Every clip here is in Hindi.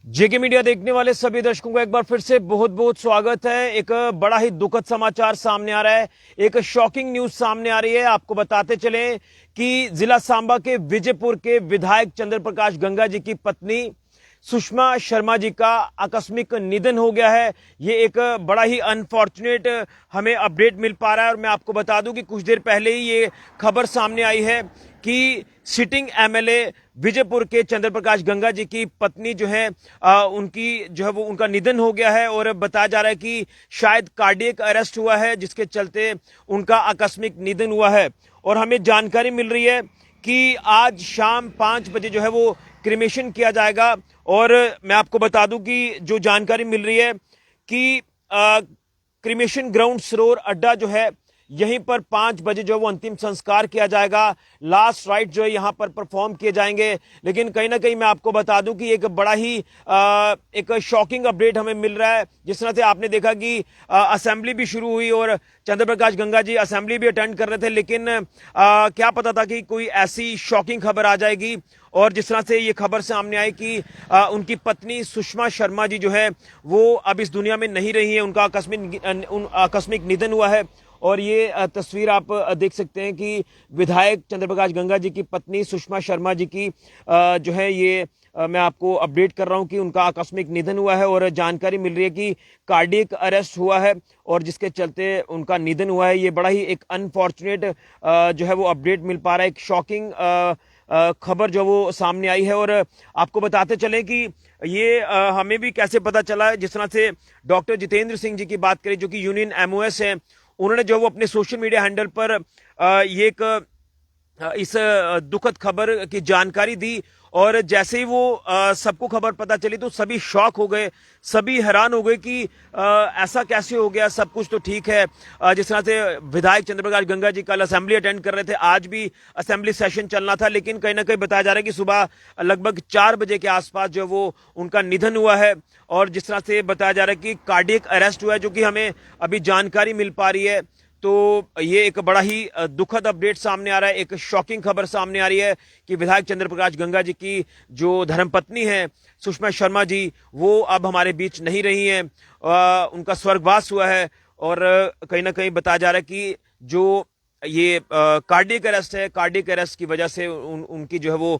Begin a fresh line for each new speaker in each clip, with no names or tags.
जेके मीडिया देखने वाले सभी दर्शकों को एक बार फिर से बहुत बहुत स्वागत है। एक बड़ा ही दुखद समाचार सामने आ रहा है, एक शॉकिंग न्यूज सामने आ रही है। आपको बताते चले कि जिला सांबा के विजयपुर के विधायक चंद्र प्रकाश गंगा जी की पत्नी सुषमा शर्मा जी का आकस्मिक निधन हो गया है। ये एक बड़ा ही अनफॉर्चुनेट हमें अपडेट मिल पा रहा है और मैं आपको बता दूं कि कुछ देर पहले ही ये खबर सामने आई है कि सिटिंग एमएलए विजयपुर के चंद्र प्रकाश गंगा जी की पत्नी जो है उनकी जो है वो उनका निधन हो गया है और बताया जा रहा है कि शायद कार्डियक अरेस्ट हुआ है, जिसके चलते उनका आकस्मिक निधन हुआ है। और हमें जानकारी मिल रही है कि आज शाम 5 बजे जो है वो क्रिमेशन किया जाएगा। और मैं आपको बता दूं कि जो जानकारी मिल रही है कि क्रिमेशन ग्राउंड सरोवर अड्डा जो है यहीं पर 5 बजे जो है वो अंतिम संस्कार किया जाएगा। लास्ट राइट जो है यहां पर परफॉर्म किए जाएंगे। लेकिन कहीं ना कहीं मैं आपको बता दूं कि एक बड़ा ही एक शॉकिंग अपडेट हमें मिल रहा है। जिस तरह से आपने देखा कि असेंबली भी शुरू हुई और चंद्र प्रकाश गंगा जी असेंबली भी अटेंड कर रहे थे, लेकिन क्या पता था कि कोई ऐसी शॉकिंग खबर आ जाएगी। और जिस तरह से ये खबर सामने आई कि उनकी पत्नी सुषमा शर्मा जी जो है वो अब इस दुनिया में नहीं रही है, उनका आकस्मिक निधन हुआ है। और ये तस्वीर आप देख सकते हैं कि विधायक चंद्र प्रकाश गंगा जी की पत्नी सुषमा शर्मा जी की जो है ये मैं आपको अपडेट कर रहा हूं कि उनका आकस्मिक निधन हुआ है। और जानकारी मिल रही है कि कार्डियक अरेस्ट हुआ है और जिसके चलते उनका निधन हुआ है। ये बड़ा ही एक अनफॉर्चुनेट जो है वो अपडेट मिल पा रहा है, एक शॉकिंग खबर जो वो सामने आई है। और आपको बताते चलें कि ये हमें भी कैसे पता चला है। जिस तरह से डॉक्टर जितेंद्र सिंह जी की बात करें जो कि यूनियन एमओएस है, उन्होंने जो वो अपने सोशल मीडिया हैंडल पर ये एक इस दुखद खबर की जानकारी दी। और जैसे ही वो सबको खबर पता चली तो सभी शॉक हो गए, सभी हैरान हो गए कि ऐसा कैसे हो गया, सब कुछ तो ठीक है। जिस तरह से विधायक चंद्र प्रकाश गंगा जी कल असेंबली अटेंड कर रहे थे, आज भी असेंबली सेशन चलना था, लेकिन कहीं ना कहीं बताया जा रहा है कि सुबह लगभग 4 बजे के आसपास जो वो उनका निधन हुआ है। और जिस तरह से बताया जा रहा है कि कार्डियक अरेस्ट हुआ है, जो कि हमें अभी जानकारी मिल पा रही है। तो ये एक बड़ा ही दुखद अपडेट सामने आ रहा है, एक शॉकिंग खबर सामने आ रही है कि विधायक चंद्र प्रकाश गंगा जी की जो धर्मपत्नी है सुषमा शर्मा जी, वो अब हमारे बीच नहीं रही हैं, उनका स्वर्गवास हुआ है। और कहीं ना कहीं बताया जा रहा है कि जो ये कार्डियक अरेस्ट है, कार्डियक अरेस्ट की वजह से उनकी जो है वो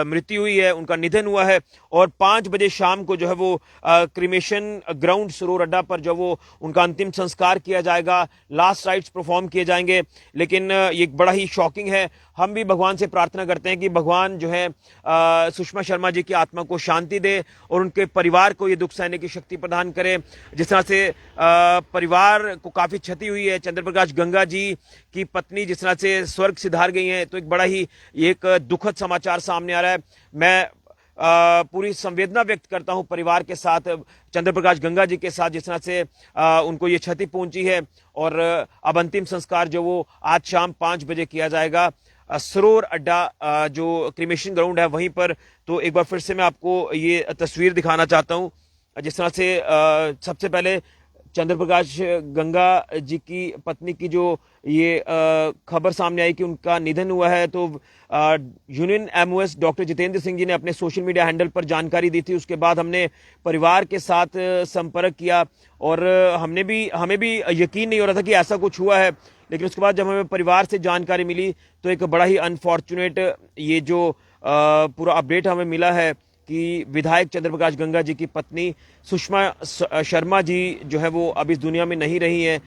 मृत्यु हुई है, उनका निधन हुआ है। और 5 बजे शाम को जो है वो क्रिमेशन ग्राउंड सरोवर अड्डा पर जो वो उनका अंतिम संस्कार किया जाएगा, लास्ट राइट्स परफॉर्म किए जाएंगे। लेकिन ये एक बड़ा ही शॉकिंग है। हम भी भगवान से प्रार्थना करते हैं कि भगवान जो है सुषमा शर्मा जी की आत्मा को शांति दे और उनके परिवार को ये दुख सहने की शक्ति प्रदान करे। जिस तरह से परिवार को काफी क्षति हुई है, चंद्र प्रकाश गंगा जी की पत्नी जिस तरह से स्वर्ग सिधार गई हैं, तो एक बड़ा ही एक दुखद समाचार सामने आ रहा है। मैं पूरी संवेदना व्यक्त करता हूं परिवार के साथ, चंद्र प्रकाश गंगा जी के साथ, जिस तरह से उनको ये क्षति पहुंची है। और अब अंतिम संस्कार जो वो आज शाम 5 बजे किया जाएगा सरोवर अड्डा जो क्रिमेशन ग्राउंड है वहीं पर। तो एक बार फिर से मैं आपको ये तस्वीर दिखाना चाहता हूं। जिस तरह से सबसे पहले चंद्र प्रकाश गंगा जी की पत्नी की जो ये खबर सामने आई कि उनका निधन हुआ है, तो union MOS doctor Jitendra Singh ji ने अपने सोशल मीडिया हैंडल पर जानकारी दी थी। उसके बाद हमने परिवार के साथ संपर्क किया और हमें भी यकीन नहीं हो रहा था कि ऐसा कुछ हुआ है। लेकिन उसके बाद जब हमें परिवार से जानकारी मिली तो एक बड़ा ही अनफॉर्चुनेट ये जो पूरा अपडेट हमें मिला है कि विधायक चंद्र प्रकाश गंगा जी की पत्नी सुषमा शर्मा जी जो है वो अब इस दुनिया में नहीं रही हैं,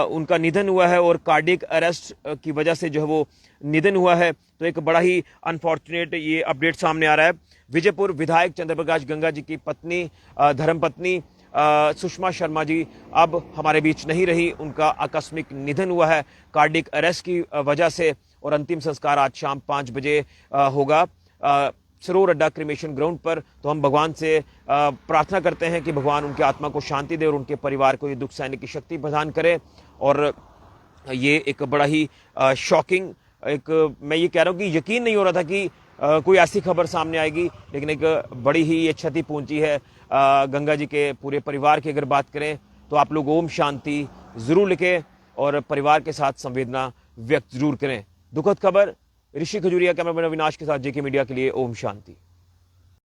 उनका निधन हुआ है और कार्डियक अरेस्ट की वजह से जो है वो निधन हुआ है। तो एक बड़ा ही अनफॉर्चुनेट ये अपडेट सामने आ रहा है। विजयपुर विधायक चंद्र प्रकाश गंगा जी की पत्नी धर्मपत्नी सुषमा शर्मा जी अब हमारे बीच नहीं रही, उनका आकस्मिक निधन हुआ है कार्डियक अरेस्ट की वजह से। और अंतिम संस्कार आज शाम 5 बजे होगा सरोवर अड्डा क्रिमेशन ग्राउंड पर। तो हम भगवान से प्रार्थना करते हैं कि भगवान उनकी आत्मा को शांति दे और उनके परिवार को ये दुख सहने की शक्ति प्रदान करे। और ये एक बड़ा ही शॉकिंग, एक मैं ये कह रहा हूँ कि यकीन नहीं हो रहा था कि कोई ऐसी खबर सामने आएगी, लेकिन एक बड़ी ही ये क्षति पहुंची है गंगा जी के पूरे परिवार की। अगर बात करें तो आप लोग ओम शांति जरूर लिखें और परिवार के साथ संवेदना व्यक्त जरूर करें। दुखद खबर। ऋषि खजूरिया, कैमरामैन अविनाश के साथ जेके मीडिया के लिए ओम शांति।